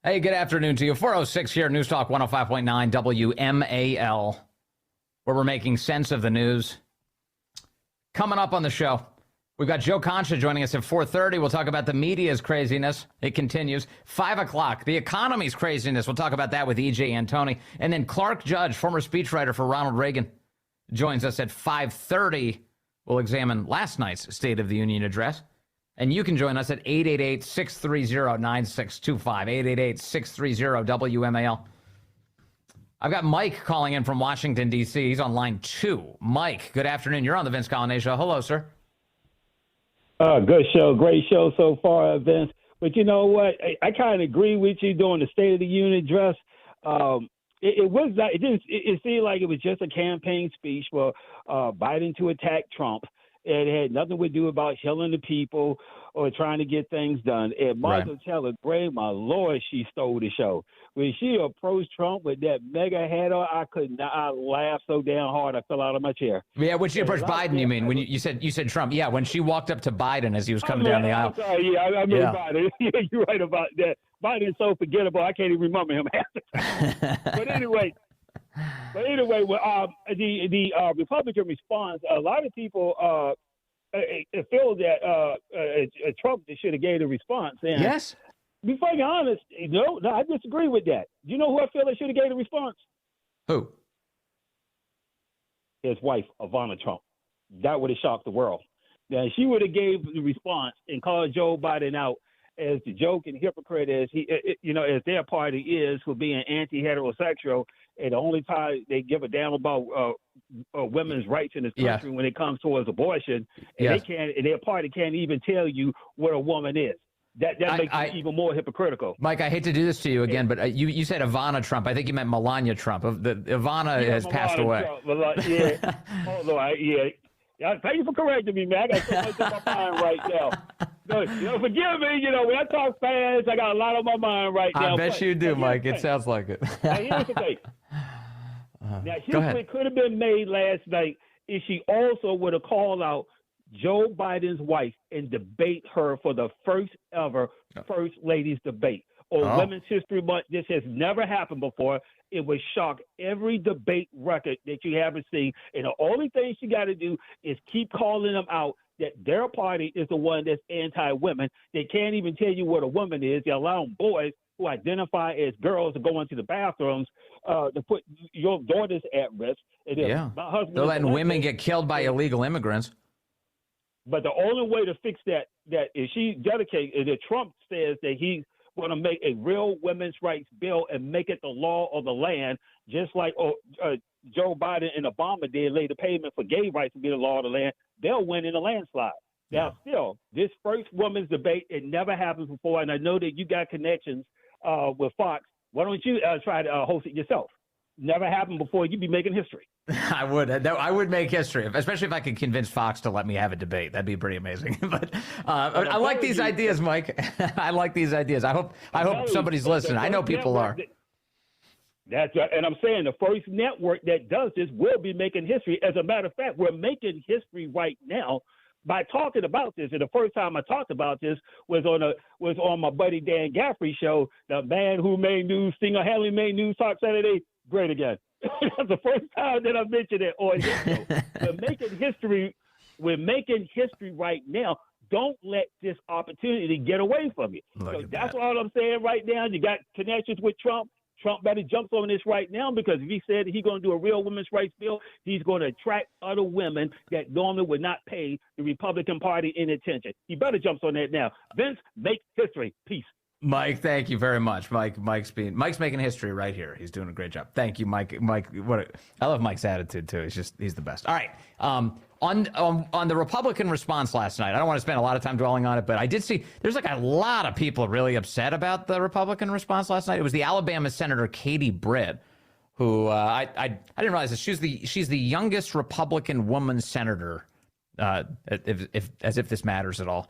Hey, good afternoon to you. 406 here, News Talk 105.9 WMAL, where we're making sense of the news. Coming up on the show, we've got Joe Concha joining us at 4:30. We'll talk about the media's craziness. It continues. 5 o'clock, the economy's craziness. We'll talk about that with E.J. Antoni. And then Clark Judge, former speechwriter for Ronald Reagan, joins us at 5:30. We'll examine last night's State of the Union address. And you can join us at 888-630-9625, 888-630-WMAL. I've got Mike calling in from Washington, D.C. He's on line 2. Mike, good afternoon. You're on the Vince Coglianese Show. Hello, sir. Good show. Great show so far, Vince. But you know what? I kind of agree with you during the State of the Union address. It seemed like it was just a campaign speech for Biden to attack Trump. It had nothing to do about healing the people or trying to get things done. And Martha Taylor Gray, my Lord, she stole the show. When she approached Trump with that mega hat on, I laughed so damn hard I fell out of my chair. Yeah, when she approached Biden, you mean? When you said Trump. Yeah, when she walked up to Biden as he was coming down the aisle. Sorry, I mean Biden. You're right about that. Biden is so forgettable, I can't even remember him half the time. But anyway, the Republican response, a lot of people feel that Trump should have gave a response. And yes. To be fucking honest, no, I disagree with that. Do you know who I feel that should have gave a response? Who? His wife, Ivana Trump. That would have shocked the world. Now, she would have gave the response and called Joe Biden out as the joke and hypocrite as as their party is for being anti-heterosexual, and the only time they give a damn about women's rights in this country when it comes towards abortion, and their party can't even tell you what a woman is. That makes it even more hypocritical. Mike, I hate to do this to you again, but you said Ivana Trump. I think you meant Melania Trump. Ivana has passed away. Thank you for correcting me, man. I got so much on my mind right now. Forgive me. When I talk fast, I got a lot on my mind right now. I bet you do, Mike. It sounds like it. Now, here's the thing. Now, history could have been made last night if she also would have called out Joe Biden's wife and debate her for the first ever First Ladies debate. Women's History Month. This has never happened before. It would shock every debate record that you haven't seen. And the only thing she got to do is keep calling them out that their party is the one that's anti-women. They can't even tell you what a woman is. They're allowing boys who identify as girls to go into the bathrooms to put your daughters at risk. And my husband they're letting women get killed by illegal immigrants. But the only way to fix that is she dedicated, that Trump says that he's going to make a real women's rights bill and make it the law of the land, just like Joe Biden and Obama did, lay the pavement for gay rights to be the law of the land. They'll win in a landslide. Now, still, this first women's debate, it never happened before, and I know that you got connections with Fox. Why don't you try to host it yourself? Never happened before. You'd be making history. I would make history, especially if I could convince Fox to let me have a debate. That'd be pretty amazing. But I like these ideas, Mike. I like these ideas. I hope somebody's listening. I know people are. That's right. And I'm saying the first network that does this will be making history. As a matter of fact, we're making history right now by talking about this. And the first time I talked about this was on my buddy Dan Gaffrey's show, the man who made news, single-handedly made News Talk Saturday great again. That's the first time that I mentioned it on his show. We're making history. We're making history right now. Don't let this opportunity get away from you. So that's all I'm saying right now. You got connections with Trump. Trump better jump on this right now, because if he said he's going to do a real women's rights bill, he's going to attract other women that normally would not pay the Republican Party any attention. He better jump on that now. Vince, make history. Peace. Mike, thank you very much. Mike's making history right here. He's doing a great job. Thank you, Mike. I love Mike's attitude too. He's the best. All right. On the Republican response last night, I don't want to spend a lot of time dwelling on it, but I did see there's like a lot of people really upset about the Republican response last night. It was the Alabama Senator Katie Britt, who I didn't realize that she's the youngest Republican woman senator. As if this matters at all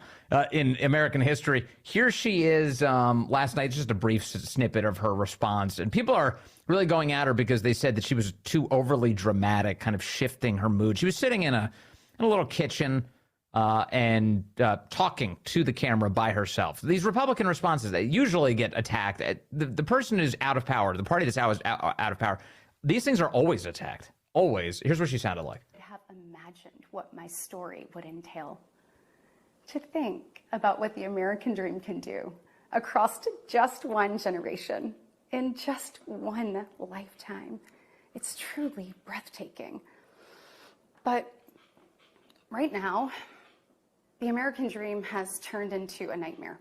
in American history. Here she is last night, just a brief snippet of her response. And people are really going at her because they said that she was too overly dramatic, kind of shifting her mood. She was sitting in a little kitchen and talking to the camera by herself. These Republican responses, they usually get attacked. The person who's out of power, the party that's out of power, these things are always attacked. Always. Here's what she sounded like. I have imagined what my story would entail. To think about what the American dream can do across just one generation, in just one lifetime. It's truly breathtaking. But right now, the American dream has turned into a nightmare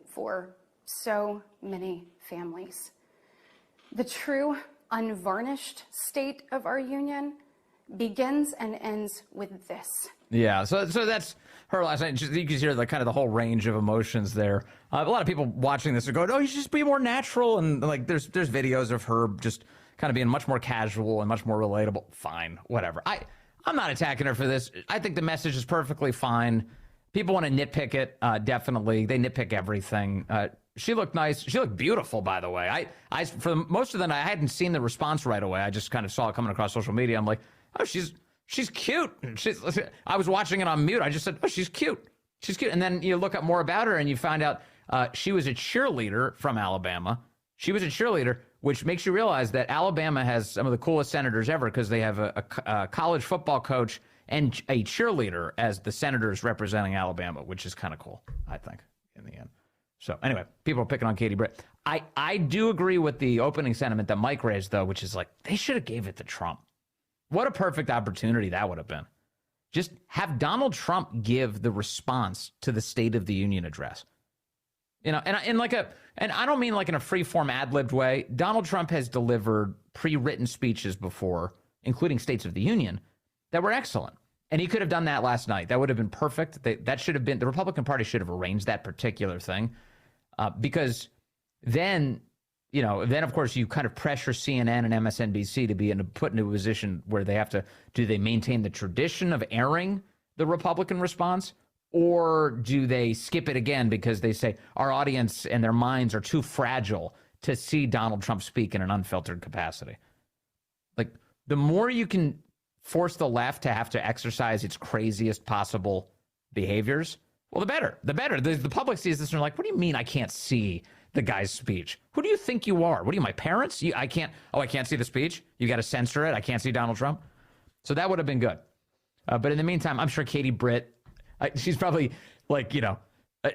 for so many families. The true, unvarnished state of our union begins and ends with this. Yeah, so that's her last night. You can hear kind of the whole range of emotions there. A lot of people watching this are going, "Oh, you should just be more natural." And like, there's videos of her just kind of being much more casual and much more relatable. Fine, whatever. I'm not attacking her for this. I think the message is perfectly fine. People want to nitpick it, definitely. They nitpick everything. She looked nice. She looked beautiful, by the way. I for most of the night, I hadn't seen the response right away. I just kind of saw it coming across social media. I'm like, oh, she's cute. I was watching it on mute. I just said, oh, she's cute. She's cute. And then you look up more about her and you find out she was a cheerleader from Alabama. She was a cheerleader, which makes you realize that Alabama has some of the coolest senators ever because they have a college football coach and a cheerleader as the senators representing Alabama, which is kind of cool, I think, in the end. So anyway, people are picking on Katie Britt. I do agree with the opening sentiment that Mike raised, though, which is like, they should have gave it to Trump. What a perfect opportunity that would have been. Just have Donald Trump give the response to the State of the Union address. You know, and I don't mean like in a free-form ad-libbed way. Donald Trump has delivered pre-written speeches before, including States of the Union, that were excellent. And he could have done that last night. That would have been perfect. That should have been, the Republican Party should have arranged that particular thing. Because then, you know, then of course you kind of pressure CNN and MSNBC to be put into a position where they have to, do they maintain the tradition of airing the Republican response? Or do they skip it again because they say our audience and their minds are too fragile to see Donald Trump speak in an unfiltered capacity? Like, the more you can force the left to have to exercise its craziest possible behaviors, well, the better. The better. The public sees this and they're like, what do you mean I can't see the guy's speech? Who do you think you are? What are you, my parents? I can't see the speech? You got to censor it? I can't see Donald Trump? So that would have been good. But in the meantime, I'm sure Katie Britt, she's probably like, you know,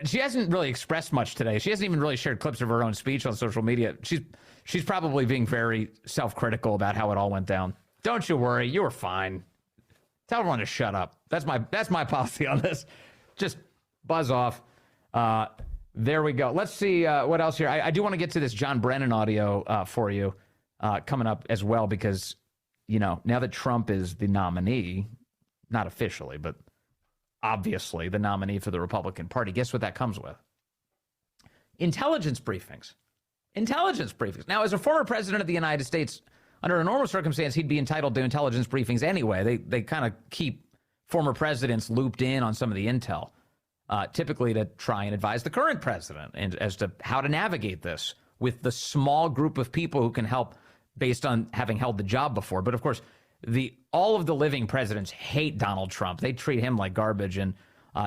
she hasn't really expressed much today. She hasn't even really shared clips of her own speech on social media. She's probably being very self-critical about how it all went down. Don't you worry, you were fine. Tell everyone to shut up. That's my policy on this. Just buzz off. There we go. Let's see what else here. I do want to get to this John Brennan audio for you coming up as well, because, you know, now that Trump is the nominee, not officially, but obviously the nominee for the Republican Party, guess what that comes with? Intelligence briefings. Intelligence briefings. Now, as a former president of the United States, under a normal circumstance, he'd be entitled to intelligence briefings anyway. They kind of keep former presidents looped in on some of the intel, typically to try and advise the current president and as to how to navigate this with the small group of people who can help based on having held the job before. But of course, all of the living presidents hate Donald Trump. They treat him like garbage, and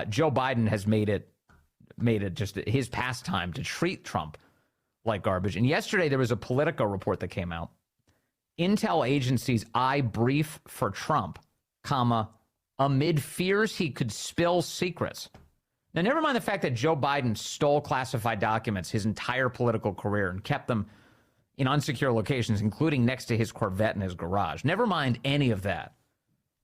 Joe Biden has made it just his pastime to treat Trump like garbage. And yesterday there was a Politico report that came out. Intel agencies eye brief for Trump, amid fears he could spill secrets. Now, never mind the fact that Joe Biden stole classified documents his entire political career and kept them in unsecure locations, including next to his Corvette in his garage. Never mind any of that.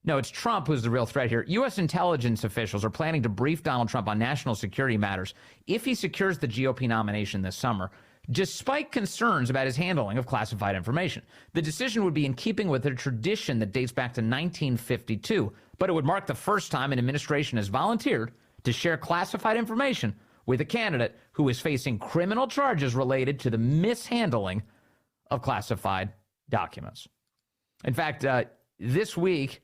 No, it's Trump who's the real threat here. U.S. intelligence officials are planning to brief Donald Trump on national security matters if he secures the GOP nomination this summer, despite concerns about his handling of classified information. The decision would be in keeping with a tradition that dates back to 1952, but it would mark the first time an administration has volunteered to share classified information with a candidate who is facing criminal charges related to the mishandling of classified documents. In fact, this week,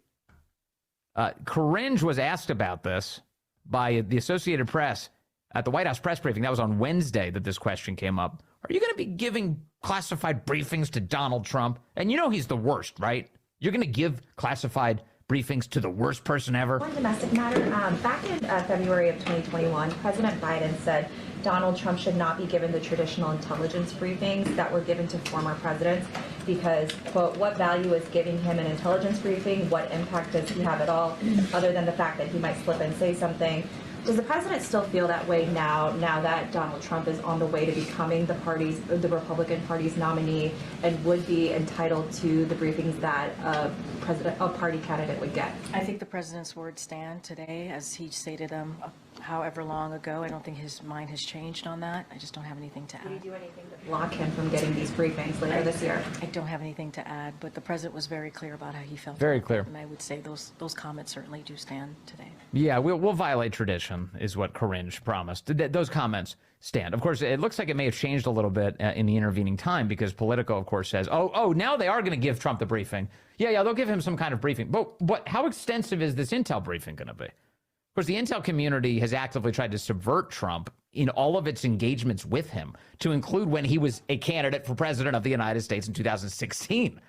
Karinge was asked about this by the Associated Press at the White House press briefing. That was on Wednesday that this question came up. Are you going to be giving classified briefings to Donald Trump? And you know he's the worst, right? You're going to give classified briefings to the worst person ever. One domestic matter. Back in February of 2021, President Biden said Donald Trump should not be given the traditional intelligence briefings that were given to former presidents because, quote, what value is giving him an intelligence briefing? What impact does he have at all, other than the fact that he might slip and say something? Does the president still feel that way now that Donald Trump is on the way to becoming the Republican Party's nominee and would be entitled to the briefings that a party candidate would get? I think the president's words stand today, as he stated them however long ago. I don't think his mind has changed on that. I just don't have anything to add. Will you do anything to block him from getting these briefings later this year? I don't have anything to add, but the president was very clear about how he felt. Very clear. And I would say those comments certainly do stand today. Yeah, we'll violate tradition, is what Karinge promised. Those comments stand. Of course, it looks like it may have changed a little bit in the intervening time because Politico, of course, says, oh, now they are going to give Trump the briefing. Yeah, they'll give him some kind of briefing. But how extensive is this intel briefing going to be? Of course, the intel community has actively tried to subvert Trump in all of its engagements with him, to include when he was a candidate for president of the United States in 2016.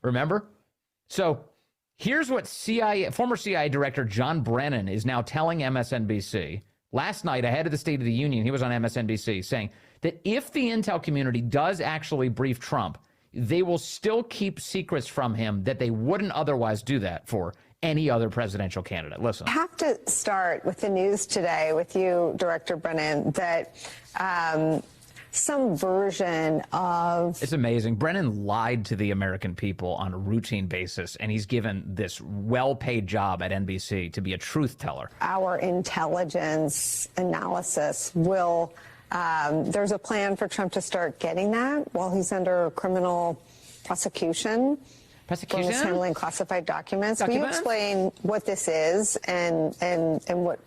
Remember? So here's what former CIA Director John Brennan is now telling MSNBC. Last night, ahead of the State of the Union, he was on MSNBC saying that if the intel community does actually brief Trump, they will still keep secrets from him that they wouldn't otherwise do that for any other presidential candidate. Listen. I have to start with the news today with you, Director Brennan, that some version of... It's amazing. Brennan lied to the American people on a routine basis, and he's given this well-paid job at NBC to be a truth teller. Our intelligence analysis will... there's a plan for Trump to start getting that while he's under criminal prosecution. For mishandling classified documents. Will you explain what this is and what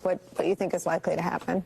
you think is likely to happen?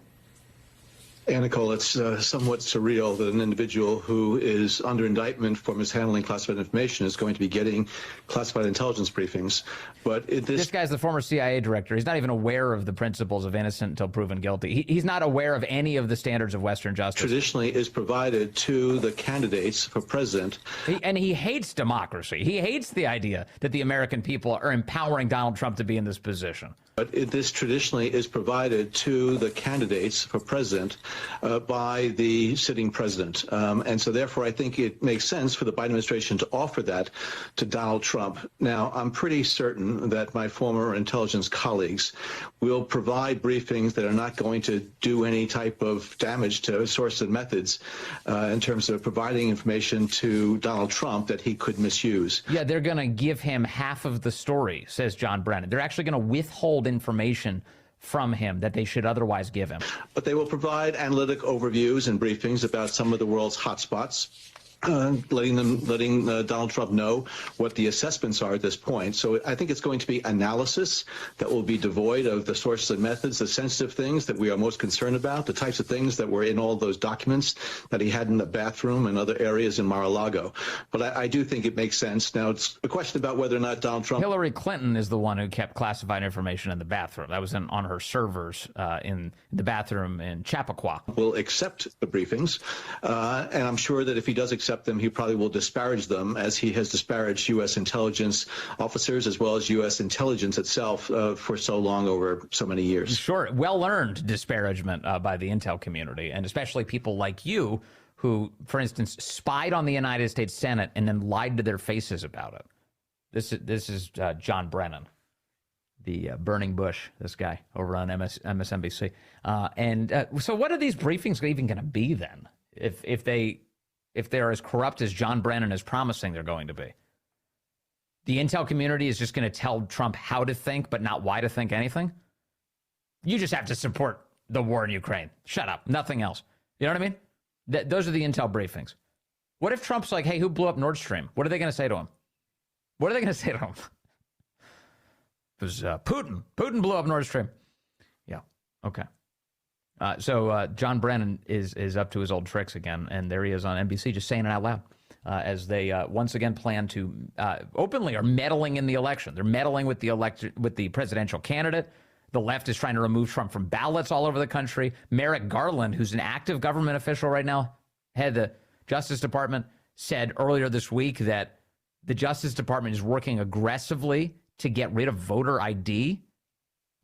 And Nicole, it's somewhat surreal that an individual who is under indictment for mishandling classified information is going to be getting classified intelligence briefings. But this guy's the former CIA director. He's not even aware of the principles of innocent until proven guilty. He's not aware of any of the standards of Western justice. Traditionally is provided to the candidates for president. And he hates democracy. He hates the idea that the American people are empowering Donald Trump to be in this position. But this traditionally is provided to the candidates for president by the sitting president. And so therefore, I think it makes sense for the Biden administration to offer that to Donald Trump. Now, I'm pretty certain that my former intelligence colleagues will provide briefings that are not going to do any type of damage to sources and methods in terms of providing information to Donald Trump that he could misuse. Yeah, they're going to give him half of the story, says John Brennan. They're actually going to withhold information from him that they should otherwise give him. But they will provide analytic overviews and briefings about some of the world's hotspots. Letting Donald Trump know what the assessments are at this point. So I think it's going to be analysis that will be devoid of the sources and methods, the sensitive things that we are most concerned about, the types of things that were in all those documents that he had in the bathroom and other areas in Mar-a-Lago. But I do think it makes sense. Now, it's a question about whether or not Donald Trump... Hillary Clinton is the one who kept classified information in the bathroom. That was on her servers in the bathroom in Chappaqua. Will accept the briefings, and I'm sure that if he does accept them, he probably will disparage them as he has disparaged U.S. intelligence officers as well as U.S. intelligence itself for so long, over so many years. Sure. Well-earned disparagement by the intel community, and especially people like you who, for instance, spied on the United States Senate and then lied to their faces about it. This is John Brennan, the burning bush, this guy over on MSNBC. So what are these briefings even going to be then? If they're as corrupt as John Brennan is promising they're going to be. The intel community is just going to tell Trump how to think, but not why to think anything. You just have to support the war in Ukraine. Shut up. Nothing else. You know what I mean? Those are the intel briefings. What if Trump's like, hey, who blew up Nord Stream? What are they going to say to him? What are they going to say to him? It was Putin. Putin blew up Nord Stream. Yeah. Okay. So John Brennan is up to his old tricks again, and there he is on NBC just saying it out loud as they once again plan to openly are meddling in the election. They're meddling with the presidential candidate. The left is trying to remove Trump from ballots all over the country. Merrick Garland, who's an active government official right now, head of the Justice Department, said earlier this week that the Justice Department is working aggressively to get rid of voter ID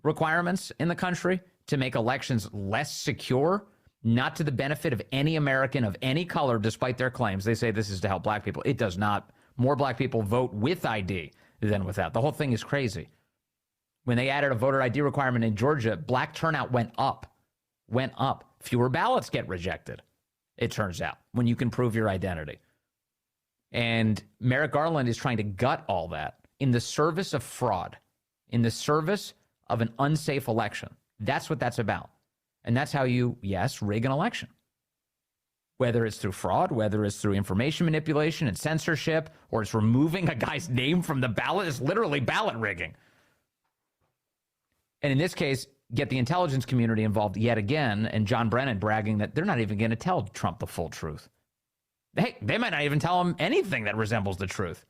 requirements in the country to make elections less secure, not to the benefit of any American of any color, despite their claims. They say this is to help black people. It does not. More black people vote with ID than without. The whole thing is crazy. When they added a voter ID requirement in Georgia, black turnout went up. Fewer ballots get rejected, it turns out, when you can prove your identity. And Merrick Garland is trying to gut all that in the service of fraud, in the service of an unsafe election. That's what that's about. And that's how you, yes, rig an election. Whether it's through fraud, whether it's through information manipulation and censorship, or it's removing a guy's name from the ballot, it's literally ballot rigging. And in this case, get the intelligence community involved yet again, and John Brennan bragging that they're not even going to tell Trump the full truth. Hey, they might not even tell him anything that resembles the truth.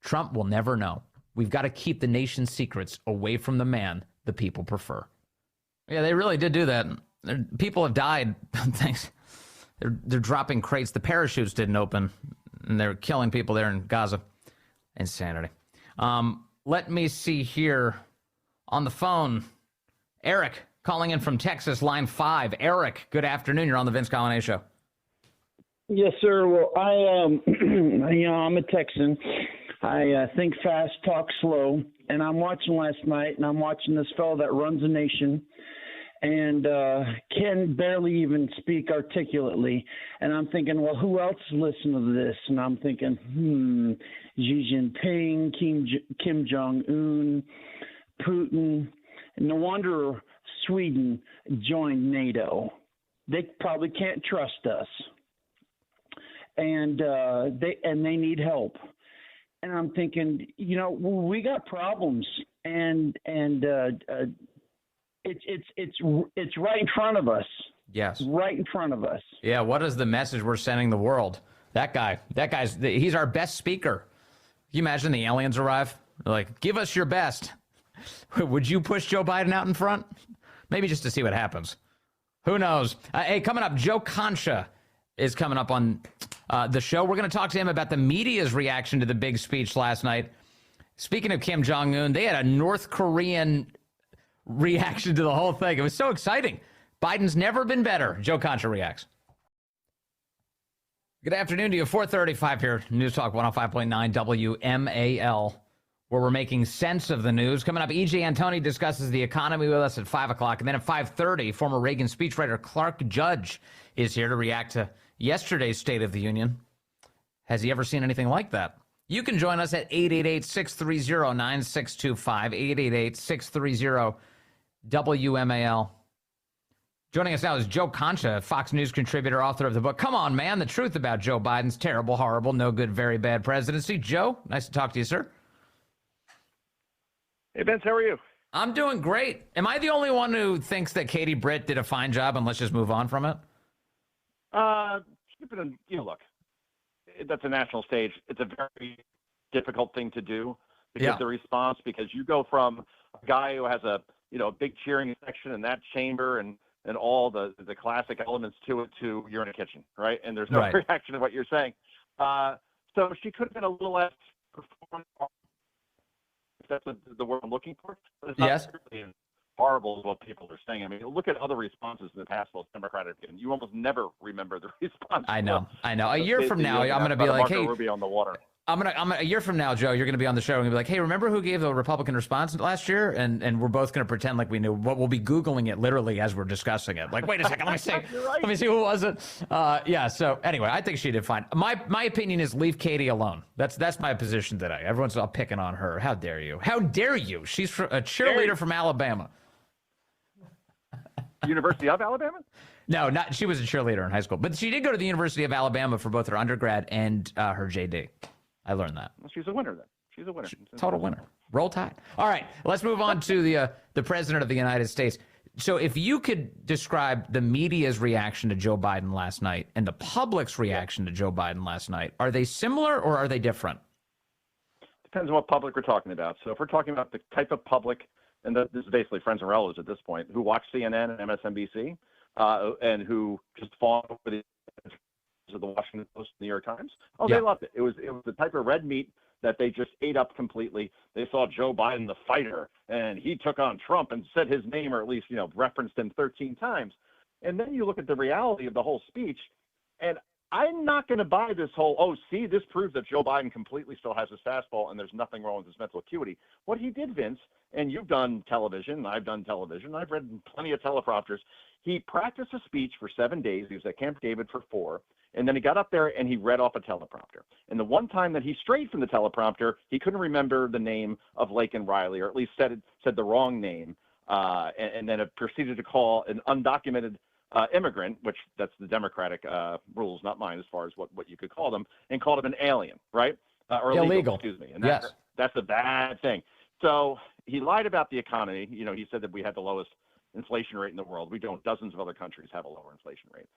Trump will never know. We've got to keep the nation's secrets away from the man the people prefer. Yeah, they really did do that. People have died. Thanks. They're dropping crates. The parachutes didn't open, and they're killing people there in Gaza. Insanity. Let me see here on the phone. Eric calling in from Texas, line 5. Eric, good afternoon. You're on the Vince Coglianese Show. Yes, sir. Well, I'm a Texan. I think fast, talk slow, and I'm watching last night, and I'm watching this fellow that runs a nation and can barely even speak articulately. And I'm thinking, well, who else listens to this? And I'm thinking, Xi Jinping, Kim Jong-un, Putin. No wonder Sweden joined NATO. They probably can't trust us, and they need help. And I'm thinking, we got problems, and it's right in front of us. Yes, right in front of us. Yeah. What is the message we're sending the world? He's our best speaker. Can you imagine the aliens arrive? They're like, give us your best. Would you push Joe Biden out in front? Maybe just to see what happens. Who knows? Hey, coming up, Joe Concha is coming up on the show. We're going to talk to him about the media's reaction to the big speech last night. Speaking of Kim Jong-un, they had a North Korean reaction to the whole thing. It was so exciting. Biden's never been better. Joe Concha reacts. Good afternoon to you. 4:35 here. News Talk 105.9 WMAL. Where we're making sense of the news. Coming up, E.J. Antoni discusses the economy with us at 5 o'clock. And then at 5:30, former Reagan speechwriter Clark Judge is here to react to yesterday's State of the Union. Has he ever seen anything like that? You can join us at 888-630-9625, 888-630-WMAL. Joining us now is Joe Concha, Fox News contributor, author of the book, Come On, Man, The Truth About Joe Biden's Terrible, Horrible, No Good, Very Bad Presidency. Joe, nice to talk to you, sir. Hey, Vince, how are you? I'm doing great. Am I the only one who thinks that Katie Britt did a fine job and let's just move on from it? Look, that's a national stage. It's a very difficult thing to do to get the response, because you go from a guy who has a big cheering section in that chamber and all the classic elements to it to you're in a kitchen, right? And there's no reaction to what you're saying. So she could have been a little less performant. That's the word I'm looking for. But it's not really horrible is what people are saying. I mean, look at other responses in the past most Democratic, and you almost never remember the response. I know. A year from now, I'm going to be like, hey, Ruby on the water. A year from now, Joe, you're going to be on the show and be like, hey, remember who gave the Republican response last year? And we're both going to pretend like we knew. We'll be Googling it literally as we're discussing it. Like, wait a second, let me see. Let me see, who was it? So anyway, I think she did fine. My opinion is leave Katie alone. That's my position today. Everyone's all picking on her. How dare you? How dare you? She's a cheerleader from Alabama. University of Alabama? No, she was a cheerleader in high school. But she did go to the University of Alabama for both her undergrad and her JD. I learned that. Well, she's a winner then. She's a winner. Total winner. Roll Tide. All right, let's move on to the President of the United States. So if you could describe the media's reaction to Joe Biden last night and the public's reaction to Joe Biden last night, are they similar or are they different? Depends on what public we're talking about. So if we're talking about the type of public, and this is basically friends and relatives at this point, who watch CNN and MSNBC and who just fall over the of the Washington Post, New York Times. Oh, Yeah. they loved it. It was the type of red meat that they just ate up completely. They saw Joe Biden, the fighter, and he took on Trump and said his name, or at least, referenced him 13 times. And then you look at the reality of the whole speech, and I'm not going to buy this whole, this proves that Joe Biden completely still has his fastball and there's nothing wrong with his mental acuity. What he did, Vince, and you've done television, I've done television, I've read plenty of teleprompters. He practiced a speech for 7 days. He was at Camp David for 4. And then he got up there and he read off a teleprompter. And the one time that he strayed from the teleprompter, he couldn't remember the name of Laken Riley, or at least said the wrong name. And then it proceeded to call an undocumented immigrant, which that's the Democratic rules, not mine, as far as what you could call them, and called him an alien, right? Or illegal, excuse me. And that's a bad thing. So he lied about the economy. He said that we had the lowest inflation rate in the world. We don't. Dozens of other countries have a lower inflation rate.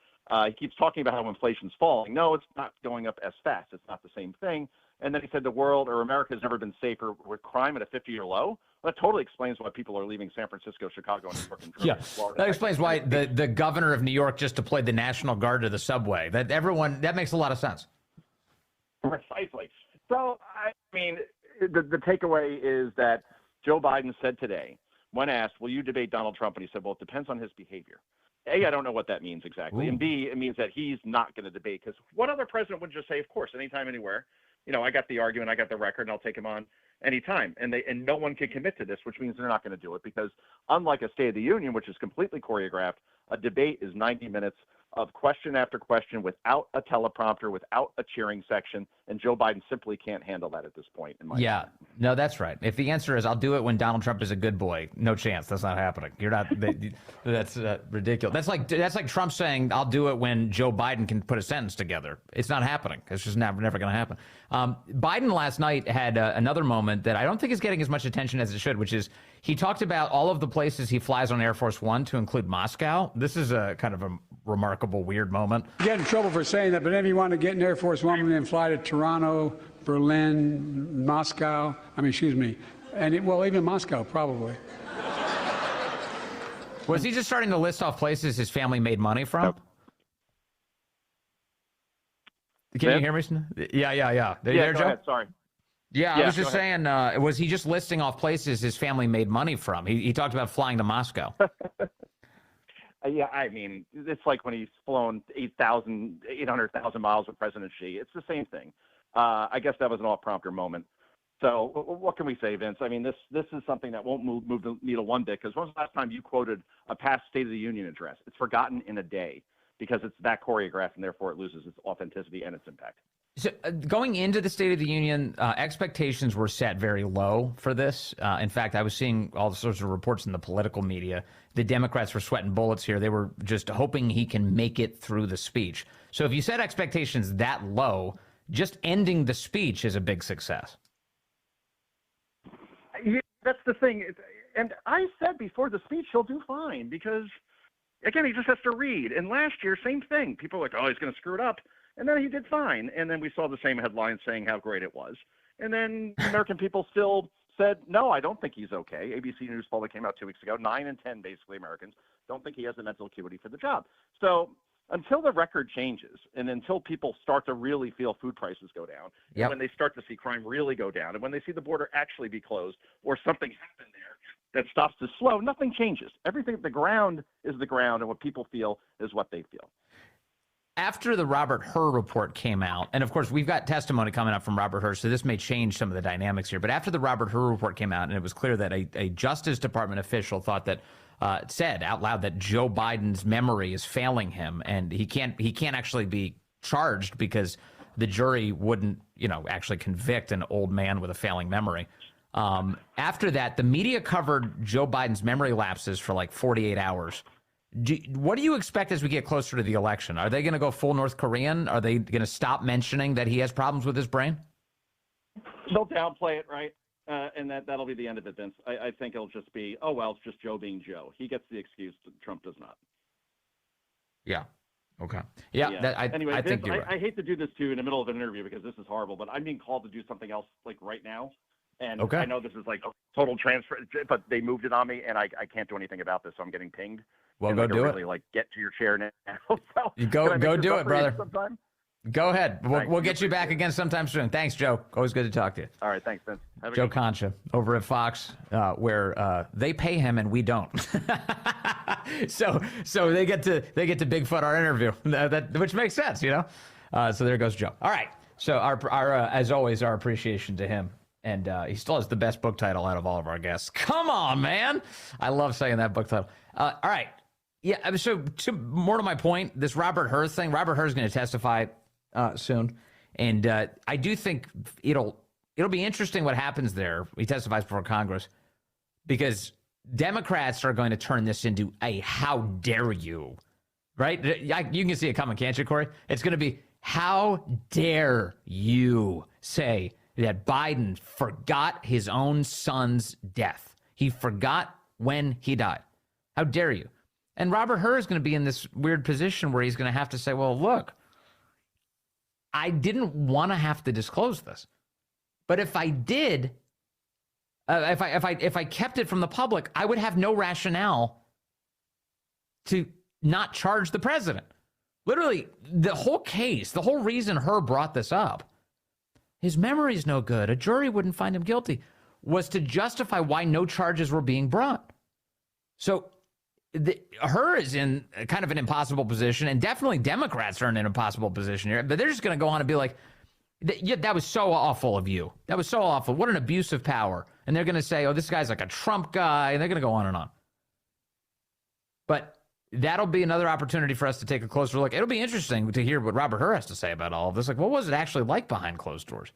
He keeps talking about how inflation's falling. No, it's not going up as fast. It's not the same thing. And then he said the world, or America, has never been safer, with crime at a 50-year low. Well, that totally explains why people are leaving San Francisco, Chicago, and New York, and Florida. That explains why the governor of New York just deployed the National Guard to the subway. That makes a lot of sense. Precisely. So, I mean, the takeaway is that Joe Biden said today, when asked, will you debate Donald Trump? And he said, well, it depends on his behavior. A, I don't know what that means exactly. Ooh. And B, it means that he's not going to debate, because what other president would just say, of course, anytime, anywhere, I got the argument, I got the record, and I'll take him on anytime. And no one can commit to this, which means they're not going to do it, because unlike a State of the Union, which is completely choreographed, a debate is 90 minutes of question after question without a teleprompter, without a cheering section, and Joe Biden simply can't handle that at this point. Yeah, no, that's right. If the answer is I'll do it when Donald Trump is a good boy, no chance. That's not happening. You're not. That's ridiculous. That's like Trump saying I'll do it when Joe Biden can put a sentence together. It's not happening. It's just never going to happen. Biden last night had another moment that I don't think is getting as much attention as it should, which is he talked about all of the places he flies on Air Force One, to include Moscow. This is a kind of a remarkable, weird moment. You get in trouble for saying that, but if you want to get in Air Force One and then fly to Toronto, Berlin, Moscow, and even Moscow, probably. Was he just starting to list off places his family made money from? Nope. Can you hear me? Yeah. There, go Joe? ahead, sorry. Yeah, I was just saying, was he just listing off places his family made money from? He talked about flying to Moscow. Yeah, I mean, it's like when he's flown 800,000 miles with President Xi. It's the same thing. I guess that was an off-prompter moment. So what can we say, Vince? I mean, this is something that won't move the needle one bit, because when was the last time you quoted a past State of the Union address? It's forgotten in a day because it's that choreographed, and therefore it loses its authenticity and its impact. So going into the State of the Union, expectations were set very low for this. In fact, I was seeing all sorts of reports in the political media. The Democrats were sweating bullets here. They were just hoping he can make it through the speech. So if you set expectations that low, just ending the speech is a big success. Yeah, that's the thing. And I said before the speech, he'll do fine, because, again, he just has to read. And last year, same thing. People were like, oh, he's going to screw it up. And then he did fine. And then we saw the same headlines saying how great it was. And then American people still said, no, I don't think he's okay. ABC News poll that came out 2 weeks ago, 9 in 10 basically Americans don't think he has the mental acuity for the job. So until the record changes, and until people start to really feel food prices go down, and when they start to see crime really go down, and when they see the border actually be closed, or something happen there that stops the flow, nothing changes. Everything, the ground is the ground, and what people feel is what they feel. After the Robert Hur report came out, and of course we've got testimony coming up from Robert Hur, so this may change some of the dynamics here, but after the Robert Hur report came out, and it was clear that a Justice Department official thought that said out loud that Joe Biden's memory is failing him, and he can't actually be charged because the jury wouldn't, actually convict an old man with a failing memory. After that, the media covered Joe Biden's memory lapses for like 48 hours. What do you expect as we get closer to the election? Are they going to go full North Korean? Are they going to stop mentioning that he has problems with his brain? They'll downplay it, right? And that'll be the end of it, Vince. I think it'll just be, oh, well, it's just Joe being Joe. He gets the excuse, Trump does not. Yeah. Okay. Yeah. Anyway, I Vince, think you're right. I hate to do this to you in the middle of an interview because this is horrible, but I'm being called to do something else like right now. And I know this is like a total transfer, but they moved it on me, and I can't do anything about this, so I'm getting pinged. Well, go do it. Really, like, get to your chair now. So, you go do it, brother. Go ahead. We'll get you back again sometime soon. Thanks, Joe. Always good to talk to you. All right. Thanks, Vince. Joe Concha over at Fox, where they pay him and we don't. so they get to Bigfoot our interview, which makes sense, you know. So there goes Joe. All right. So our as always, our appreciation to him. And he still has the best book title out of all of our guests. Come on, man. I love saying that book title. All right. Yeah, so more to my point, this Robert Hur thing, Robert Hur is going to testify soon. And I do think it'll be interesting what happens there. He testifies before Congress because Democrats are going to turn this into a how dare you, right? You can see it coming, can't you, Corey? It's going to be how dare you say that Biden forgot his own son's death. He forgot when he died. How dare you? And Robert Hur is going to be in this weird position where he's going to have to say, well, look, I didn't want to have to disclose this. But if I did, if I kept it from the public, I would have no rationale to not charge the president. Literally, the whole case, the whole reason Hur brought this up, his memory's no good, a jury wouldn't find him guilty, was to justify why no charges were being brought. So Hur is in kind of an impossible position, and definitely Democrats are in an impossible position here, but they're just going to go on and be like, yeah, that was so awful of you. That was so awful. What an abuse of power. And they're going to say, oh, this guy's like a Trump guy, and they're going to go on and on. But that'll be another opportunity for us to take a closer look. It'll be interesting to hear what Robert Hur has to say about all of this. Like, what was it actually like behind closed doors?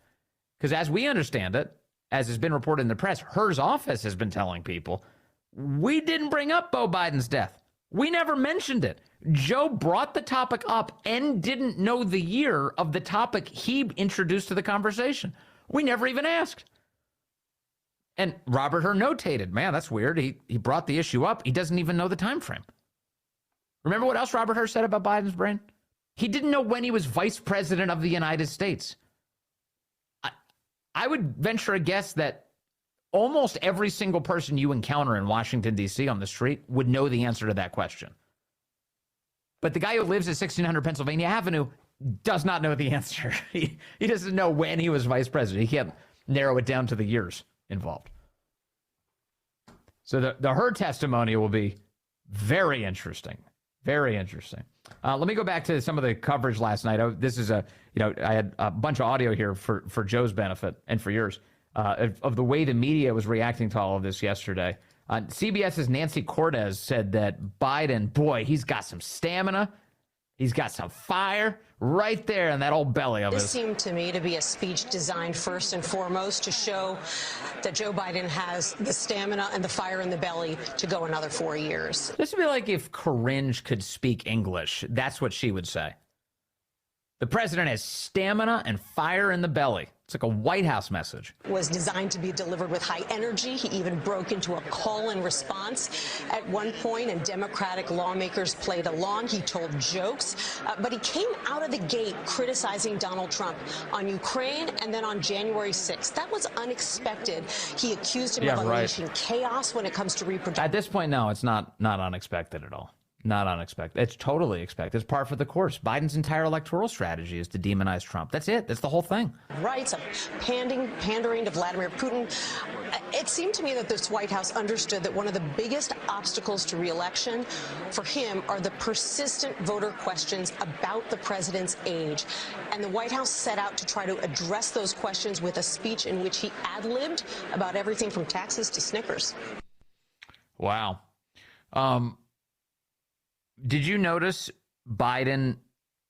Because as we understand it, as has been reported in the press, Hur's office has been telling people, we didn't bring up Beau Biden's death. We never mentioned it. Joe brought the topic up and didn't know the year of the topic he introduced to the conversation. We never even asked. And Robert Hur notated, man, that's weird. He brought the issue up. He doesn't even know the time frame. Remember what else Robert Hur said about Biden's brain? He didn't know when he was vice president of the United States. I would venture a guess that almost every single person you encounter in Washington, D.C. on the street would know the answer to that question. But the guy who lives at 1600 Pennsylvania Avenue does not know the answer. He doesn't know when he was vice president. He can't narrow it down to the years involved. So the Hur testimony will be very interesting. Very interesting. Let me go back to some of the coverage last night. I had a bunch of audio here for Joe's benefit and for yours of the way the media was reacting to all of this yesterday. CBS's Nancy Cortez said that Biden, boy, he's got some stamina. He's got some fire right there in that old belly of his. This seemed to me to be a speech designed first and foremost to show that Joe Biden has the stamina and the fire in the belly to go another 4 years. This would be like if Karinge could speak English. That's what she would say. The president has stamina and fire in the belly. It's like a White House message. Was designed to be delivered with high energy. He even broke into a call and response at one point, and Democratic lawmakers played along. He told jokes, but he came out of the gate criticizing Donald Trump on Ukraine and then on January 6th. That was unexpected. He accused him of unleashing chaos when it comes to reproduction. At this point, no, it's not unexpected at all. Not unexpected. It's totally expected. It's par for the course. Biden's entire electoral strategy is to demonize Trump. That's it. That's the whole thing. Rights of pandering to Vladimir Putin. It seemed to me that this White House understood that one of the biggest obstacles to re-election for him are the persistent voter questions about the president's age. And the White House set out to try to address those questions with a speech in which he ad-libbed about everything from taxes to Snickers. Wow. Did you notice Biden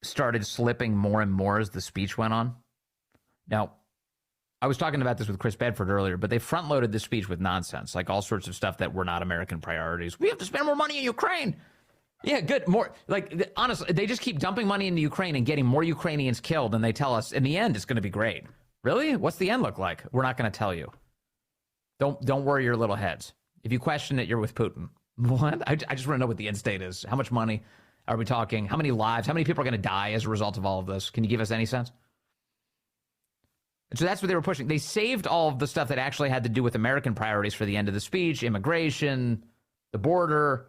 started slipping more and more as the speech went on? Now, I was talking about this with Chris Bedford earlier, but they front-loaded the speech with nonsense, like all sorts of stuff that were not American priorities. We have to spend more money in Ukraine. Yeah, good. More like, honestly, they just keep dumping money into Ukraine and getting more Ukrainians killed, and they tell us in the end it's going to be great. Really? What's the end look like? We're not going to tell you. Don't worry your little heads. If you question it, you're with Putin. What? I just want to know what the end state is. How much money are we talking? How many lives? How many people are going to die as a result of all of this? Can you give us any sense? And so that's what they were pushing. They saved all of the stuff that actually had to do with American priorities for the end of the speech, immigration, the border.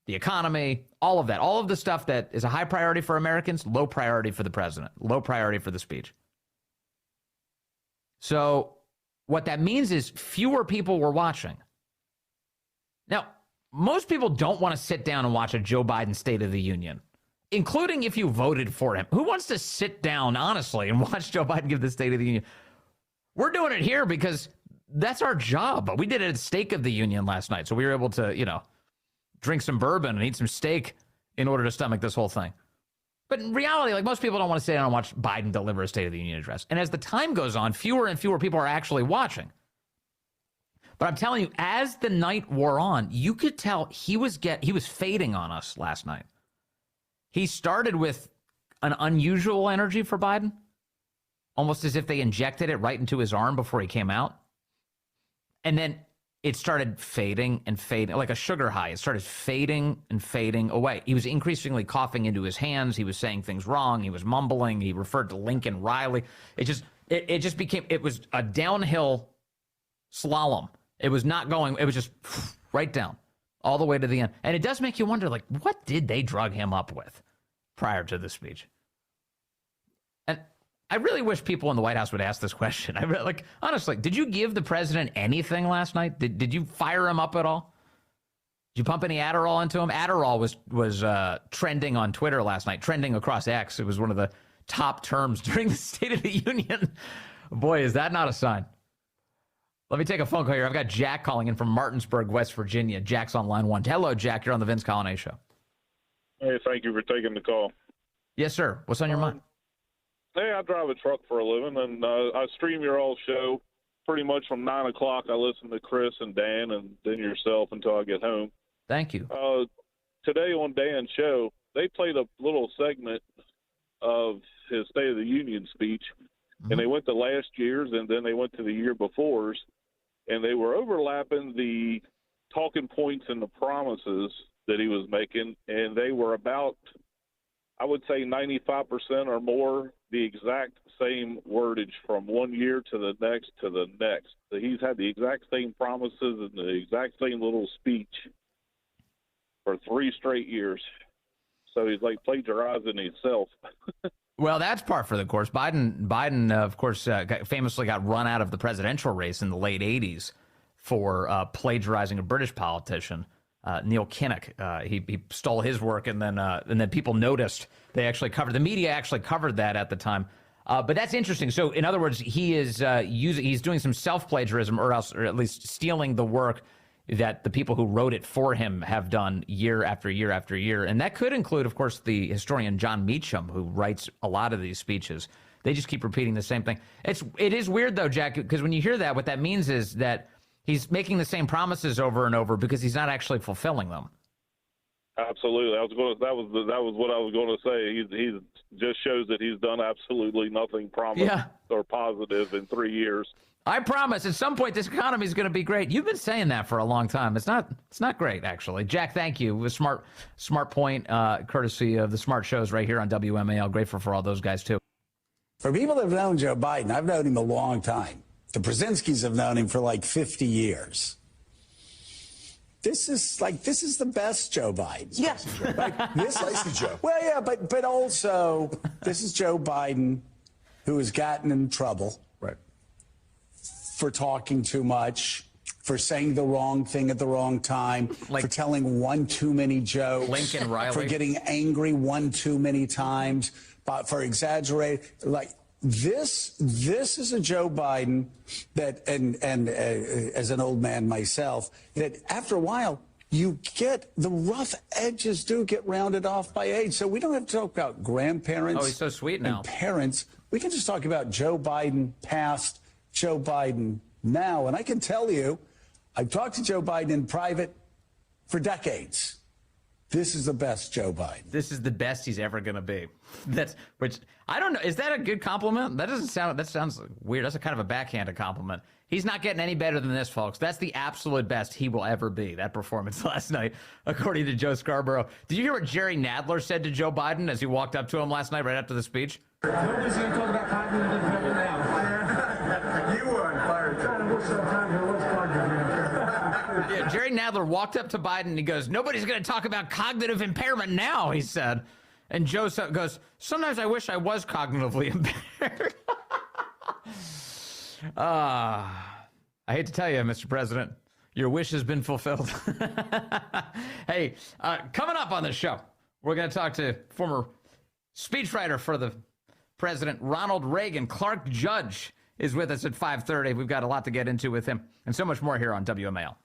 the economy, all of that, all of the stuff that is a high priority for Americans, low priority for the president, low priority for the speech. So what that means is fewer people were watching. Now, most people don't want to sit down and watch a Joe Biden State of the Union, including if you voted for him. Who wants to sit down, honestly, and watch Joe Biden give the State of the Union? We're doing it here because that's our job. We did it at State of the Union last night, so we were able to, drink some bourbon and eat some steak in order to stomach this whole thing. But in reality, like, most people don't want to sit down and watch Biden deliver a State of the Union address. And as the time goes on, fewer and fewer people are actually watching. But I'm telling you, as the night wore on, you could tell he was fading on us last night. He started with an unusual energy for Biden, almost as if they injected it right into his arm before he came out. And then it started fading and fading, like a sugar high. It started fading and fading away. He was increasingly coughing into his hands. He was saying things wrong. He was mumbling. He referred to Lincoln Riley. It just became a downhill slalom. It was not going, it was just right down all the way to the end. And it does make you wonder, like, what did they drug him up with prior to the speech? And I really wish people in the White House would ask this question. Honestly, did you give the president anything last night? Did you fire him up at all? Did you pump any Adderall into him? Adderall was trending on Twitter last night, trending across X. It was one of the top terms during the State of the Union. Boy, is that not a sign. Let me take a phone call here. I've got Jack calling in from Martinsburg, West Virginia. Jack's on line 1. Hello, Jack. You're on the Vince Coglianese Show. Hey, thank you for taking the call. Yes, sir. What's on your mind? Hey, I drive a truck for a living, and I stream your old show pretty much from 9 o'clock. I listen to Chris and Dan and then yourself until I get home. Thank you. Today on Dan's show, they played a little segment of his State of the Union speech, and they went to last year's, and then they went to the year before's, and they were overlapping the talking points and the promises that he was making, and they were about, I would say 95% or more, the exact same wordage from one year to the next to the next. So he's had the exact same promises and the exact same little speech for 3 straight years. So he's like plagiarizing himself. Well, that's par for the course. Biden, of course, famously got run out of the presidential race in the late 80s for plagiarizing a British politician, Neil Kinnock. He stole his work, and then people noticed. The media actually covered that at the time. But that's interesting. So, in other words, he's doing some self-plagiarism, or at least stealing the work that the people who wrote it for him have done year after year after year. And that could include, of course, the historian John Meacham, who writes a lot of these speeches. They just keep repeating the same thing. It is weird, though, Jack, because when you hear that, what that means is that he's making the same promises over and over because he's not actually fulfilling them. Absolutely. That was what I was going to say. He just shows that he's done absolutely nothing promised or positive in 3 years. I promise at some point this economy is going to be great. You've been saying that for a long time. It's not great, actually. Jack, thank you. It was smart point, courtesy of the smart shows right here on WMAL. Grateful for all those guys, too. For people that have known Joe Biden, I've known him a long time. The Brzezinskis have known him for like 50 years. This is the best Joe Biden. Yes. Like, this is Joe. Well, yeah, but also this is Joe Biden who has gotten in trouble. Right. For talking too much, for saying the wrong thing at the wrong time, for telling one too many jokes, Lincoln Riley, for getting angry one too many times, for exaggerating. Like this is a Joe Biden that, and as an old man myself, that after a while you get the rough edges do get rounded off by age. So we don't have to talk about grandparents. Oh, he's so sweet now. And parents. We can just talk about Joe Biden past, Joe Biden now. And I can tell you, I've talked to Joe Biden in private for decades. This is the best Joe Biden. This is the best he's ever going to be. Which I don't know. Is that a good compliment? That sounds weird. That's a kind of a backhanded compliment. He's not getting any better than this, folks. That's the absolute best he will ever be. That performance last night, according to Joe Scarborough. Did you hear what Jerry Nadler said to Joe Biden as he walked up to him last night right after the speech? Nobody's going to talk about cognitive development now. You were on fire. Yeah, Jerry Nadler walked up to Biden and he goes, "Nobody's going to talk about cognitive impairment now," he said. And Joe goes, "Sometimes I wish I was cognitively impaired." I hate to tell you, Mr. President, your wish has been fulfilled. Hey, coming up on this show, we're going to talk to former speechwriter for the president, Ronald Reagan. Clark Judge is with us at 5:30. We've got a lot to get into with him and so much more here on WMAL.